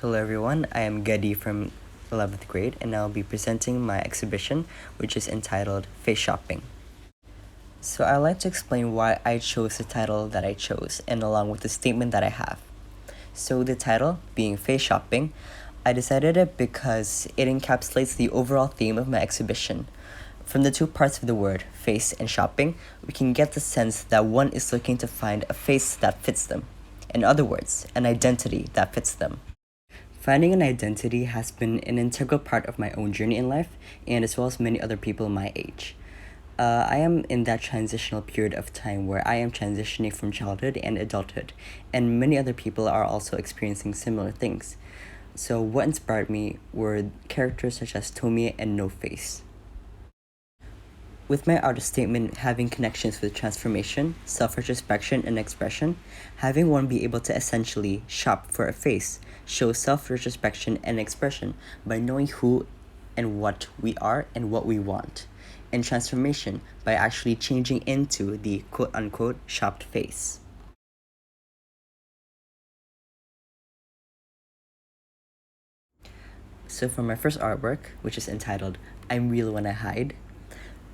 Hello everyone, I am Gadi from 11th grade and I'll be presenting my exhibition which is entitled Face Shopping. So I'd like to explain why I chose the title that I chose and along with the statement that I have. So the title, being Face Shopping, I decided it because it encapsulates the overall theme of my exhibition. From the two parts of the word, face and shopping, we can get the sense that one is looking to find a face that fits them. In other words, an identity that fits them. Finding an identity has been an integral part of my own journey in life, and as well as many other people my age. I am in that transitional period of time where I am transitioning from childhood and adulthood, and many other people are also experiencing similar things. So, what inspired me were characters such as Tomie and No Face. With my artist statement having connections with transformation, self-retrospection, and expression, having one be able to essentially shop for a face shows self-retrospection and expression by knowing who and what we are and what we want, and transformation by actually changing into the quote-unquote shopped face. So for my first artwork, which is entitled I'm Real When I Hide,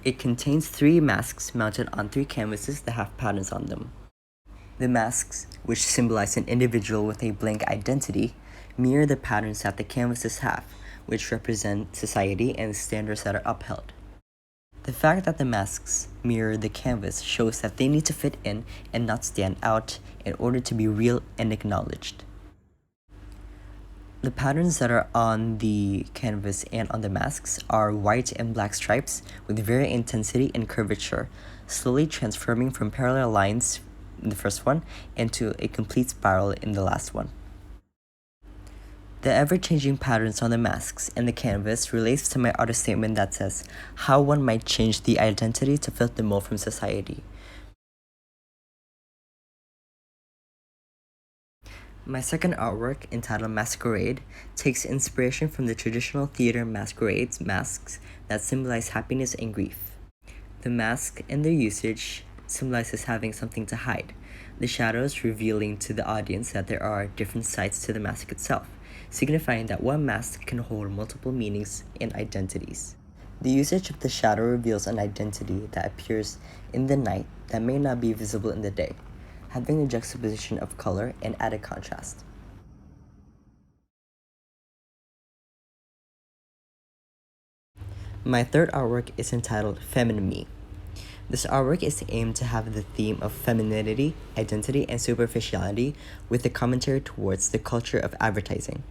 it contains 3 masks mounted on 3 canvases that have patterns on them. The masks, which symbolize an individual with a blank identity, mirror the patterns that the canvases have, which represent society and standards that are upheld. The fact that the masks mirror the canvas shows that they need to fit in and not stand out in order to be real and acknowledged. The patterns that are on the canvas and on the masks are white and black stripes with varying intensity and curvature, slowly transforming from parallel lines in the first one into a complete spiral in the last one. The ever-changing patterns on the masks and the canvas relates to my artist statement that says how one might change the identity to fit the mold from society. My second artwork, entitled Masquerade, takes inspiration from the traditional theater masquerades masks that symbolize happiness and grief. The mask and their usage symbolizes having something to hide, the shadows revealing to the audience that there are different sides to the mask itself, signifying that one mask can hold multiple meanings and identities. The usage of the shadow reveals an identity that appears in the night that may not be visible in the day, having a juxtaposition of color and added contrast. My third artwork is entitled Feminine Me. This artwork is aimed to have the theme of femininity, identity, and superficiality with a commentary towards the culture of advertising.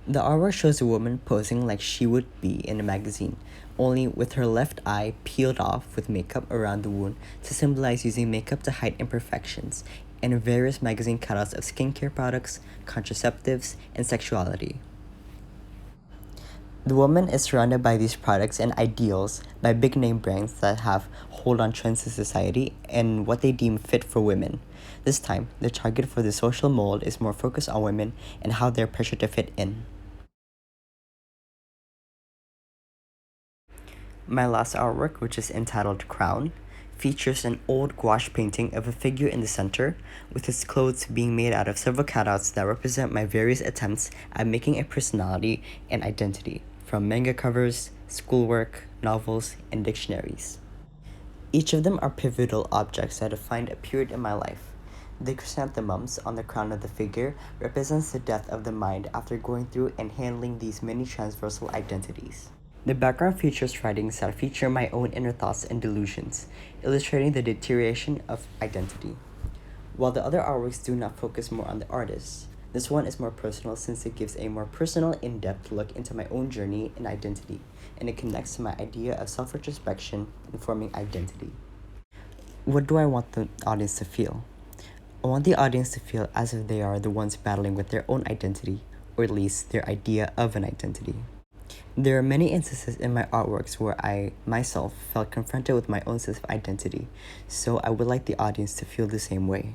The artwork shows a woman posing like she would be in a magazine, only with her left eye peeled off with makeup around the wound to symbolize using makeup to hide imperfections, and various magazine cutouts of skincare products, contraceptives, and sexuality. The woman is surrounded by these products and ideals by big name brands that have hold on trends in society and what they deem fit for women. This time, the target for the social mold is more focused on women and how they're pressured to fit in. My last artwork, which is entitled Crown, features an old gouache painting of a figure in the center, with his clothes being made out of several cutouts that represent my various attempts at making a personality and identity, from manga covers, schoolwork, novels, and dictionaries. Each of them are pivotal objects that defined a period in my life. The chrysanthemums on the crown of the figure represents the death of the mind after going through and handling these many transversal identities. The background features writings that feature my own inner thoughts and delusions, illustrating the deterioration of identity. While the other artworks do not focus more on the artist, this one is more personal since it gives a more personal, in-depth look into my own journey and identity, and it connects to my idea of self-retrospection and forming identity. What do I want the audience to feel? I want the audience to feel as if they are the ones battling with their own identity, or at least their idea of an identity. There are many instances in my artworks where I, myself, felt confronted with my own sense of identity, so I would like the audience to feel the same way.